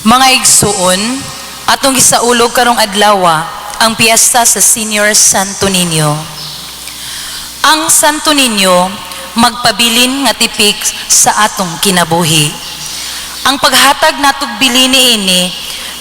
Mga igsuon, atong gisaulog karong adlaw ang piyesta sa Senior Santo Niño. Ang Santo Niño magpabilin nga tipik sa atong kinabuhi. Ang paghatag natog bilin niini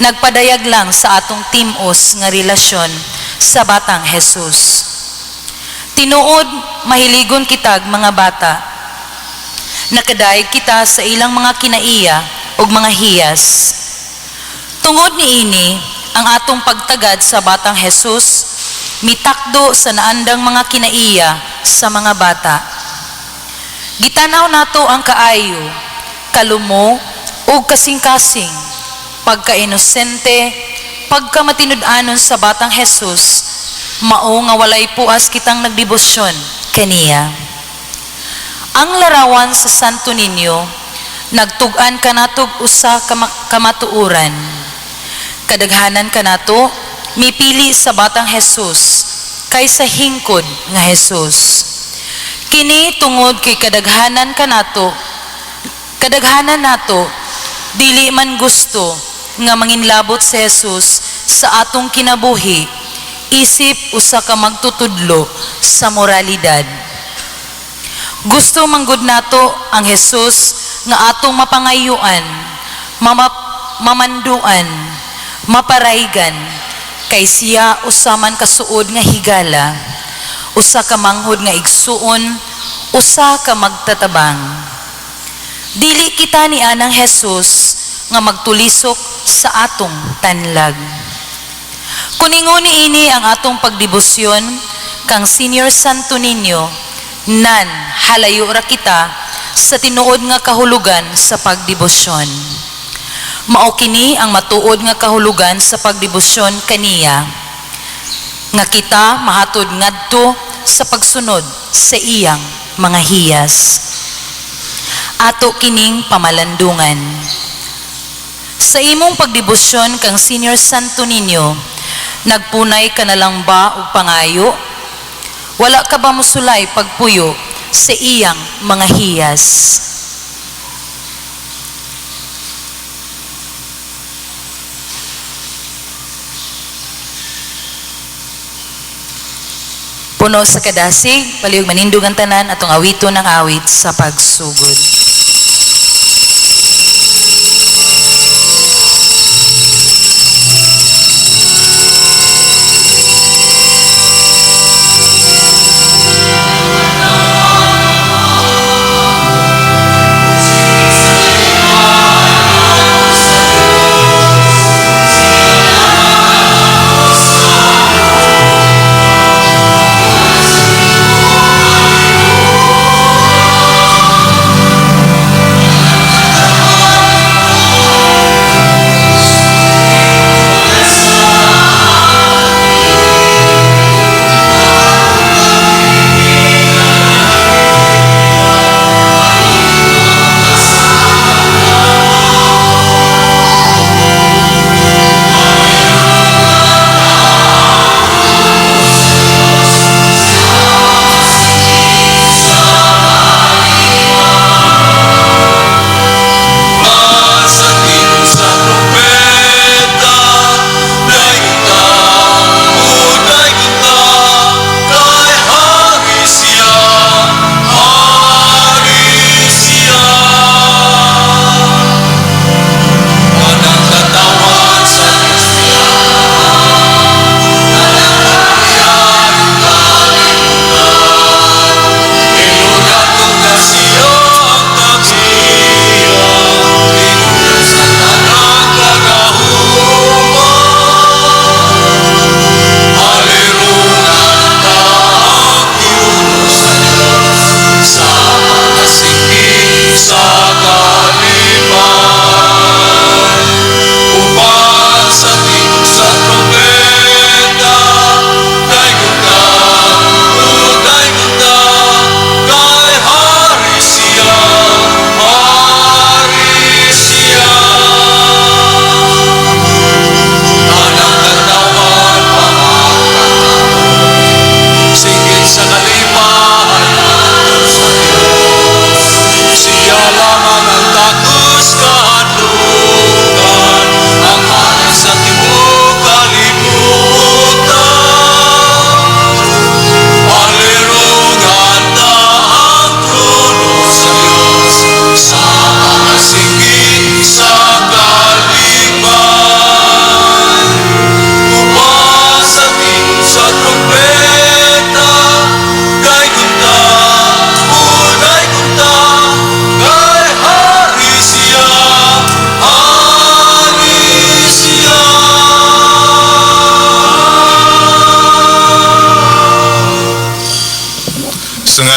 nagpadayag lang sa atong timos nga relasyon sa batang Jesus. Tinuod mahiligon kitag mga bata. Nakadayeg kita sa ilang mga kinaiya ug mga hiyas. Tungod niini, ang atong pagtagad sa batang Jesus, mitakdo sa naandang mga kinaiya sa mga bata. Gitanaw nato ang kaayo, kalumo, ug kasing-kasing, pagka-inosente, pagkamatinud-anon sa batang Jesus, mao nga walay puas kitang nagdebosyon kaniya. Ang larawan sa Santo Niño, nagtug-an kanatog usa ka kamatuoran. Kadaghanan kanato mipili sa batang Jesus kaysa hingkod nga Jesus. Kini tungod kay kadaghanan nato dili man gusto nga manginlabot si Jesus sa atong kinabuhi isip usa ka magtutudlo sa moralidad. Gusto manggod nato ang Jesus nga atong mapangayuan, mamanduan, maparaygan, kay siya usaman kasuod nga higala, usa ka manghod nga igsuon, usa ka magtatabang. Dili kita ni anang Jesus nga magtulisok sa atong tanlag. Kuninguni ini ang atong pagdebosyon kang Senior Santo Niño, nan halayo ra kita sa tinuod nga kahulugan sa pagdebosyon. Mao kini ang matuod nga kahulugan sa pagdebosyon kaniya, nga kita mahatod ngadto sa pagsunod sa iyang mga hiyas. Ato kining pamalandungan. Sa imong pagdebosyon kang Senior Santo Niño, nagpunay ka na lang ba og pangayo? Wala ka ba mosulay pagpuyo sa iyang mga hiyas? Puno sa kadasig, palihog manindugan tanan atong awito ng awit sa pagsugod.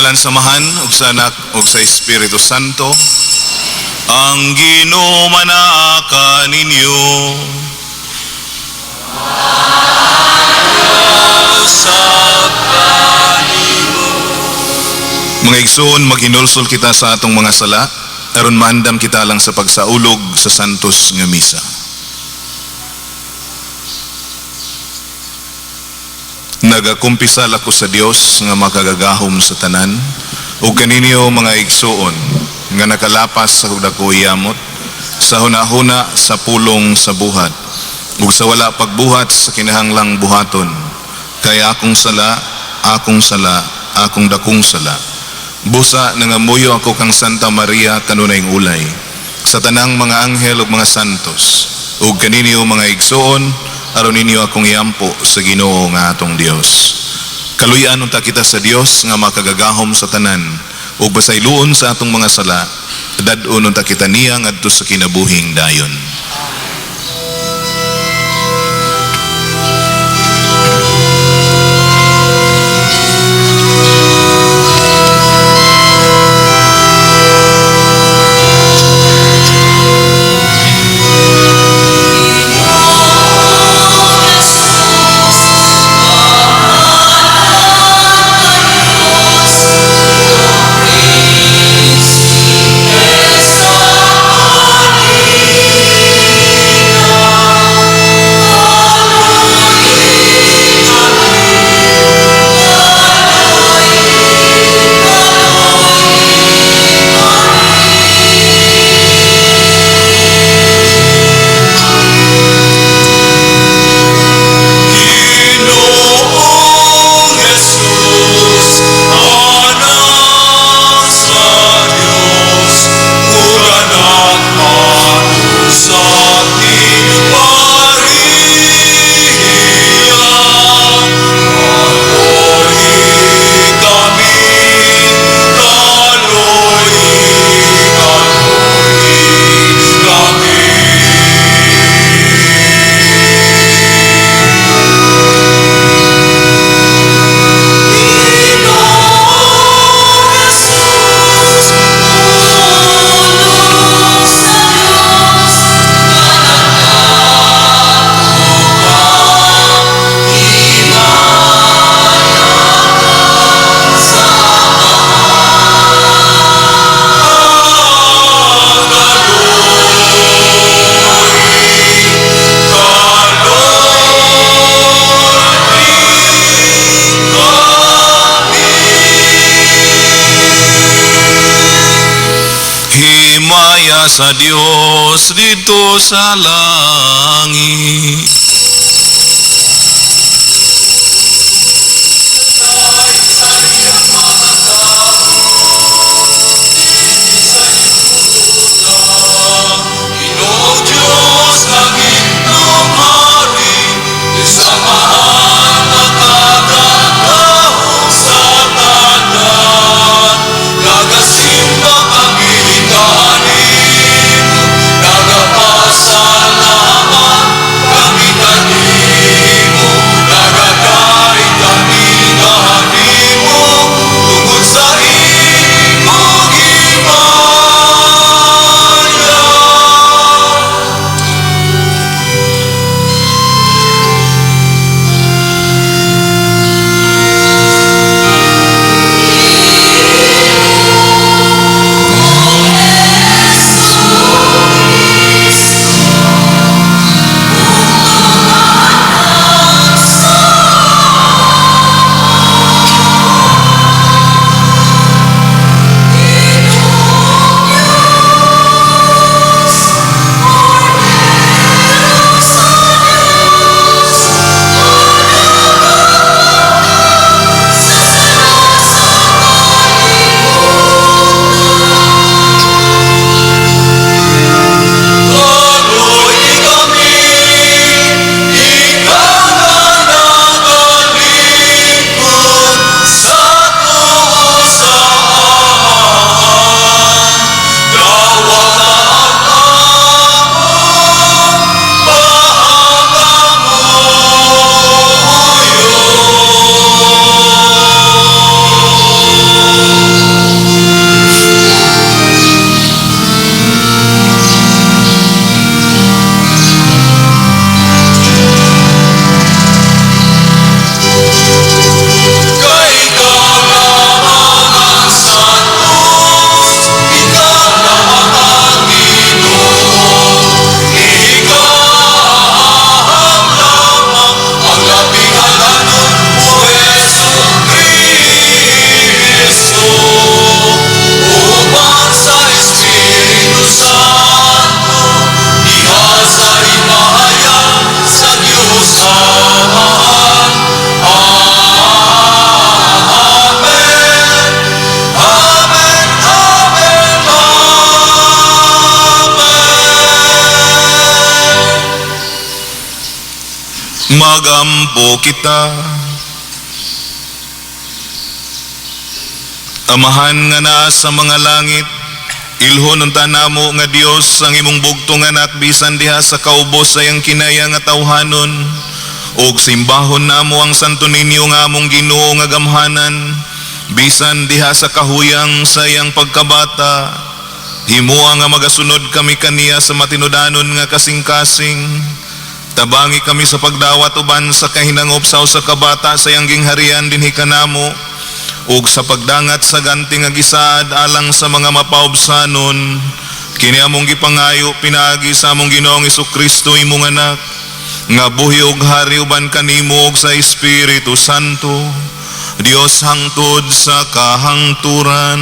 ngalan samahan ug sa Anak ug sa Espiritu Santo. Ang Ginoo manaaka ninyo. Mga igsoon, maghinulsol kita sa atong mga sala aron maandam kita lang sa pagsaulog sa santos nga misa. Nagakumpisal ako sa Dios nga makagagahom sa tanan ug kaninyo mga igsoon nga nakalapas sa dako iyamot sa hunahuna sa pulong sa buhat ug sa wala pagbuhat sa kinahanglang buhaton kay akong sala, akong dakong sala. Busa nangamuyo ako kang Santa Maria kanunayng ulay sa tanang mga anghel ug mga santos ug kaninyo mga igsoon aron ninyo akong iampo sa Ginoo nga atong Dios. Kaluyan unta kita sa Dios nga makagagahom sa tanan ug basayloon sa atong mga sala dad-on unta kita niya ngadto sa kinabuhing dayon. Himaya sa Dios dito sa langit. Ginoong Diyos ang inyong hari, isamahan makagagahong sa tanan. Nagasimba kami kanin, nagapasalamat kami Magampo kita. Amahan nga naa sa mga langit, ilhon unta namo nga Dios ang imong bugtong anak bisan diha sa kaubos sa iyang kinaya nga tawhanon, ug simbahon namo ang Santo Niño nga among Ginoo nga gamhanan bisan diha sa kahuyang sa iyang pagkabata. Himuang nga magasunod kami kaniya sa matinudanon nga kasing-kasing. Tabangi kami sa pagdawat uban sa kahinangop sa usa ka bata sa iyang gingharian dinhi kanamo, ug sa pagdangat sa ganti nga gisaad alang sa mga mapaubsanon. Kini among gipangayo pinaagi sa among Ginoong Hesukristo imong anak, nga buhi ug hari uban kanimo ug sa Espiritu Santo, Dios hangtod sa kahangturan.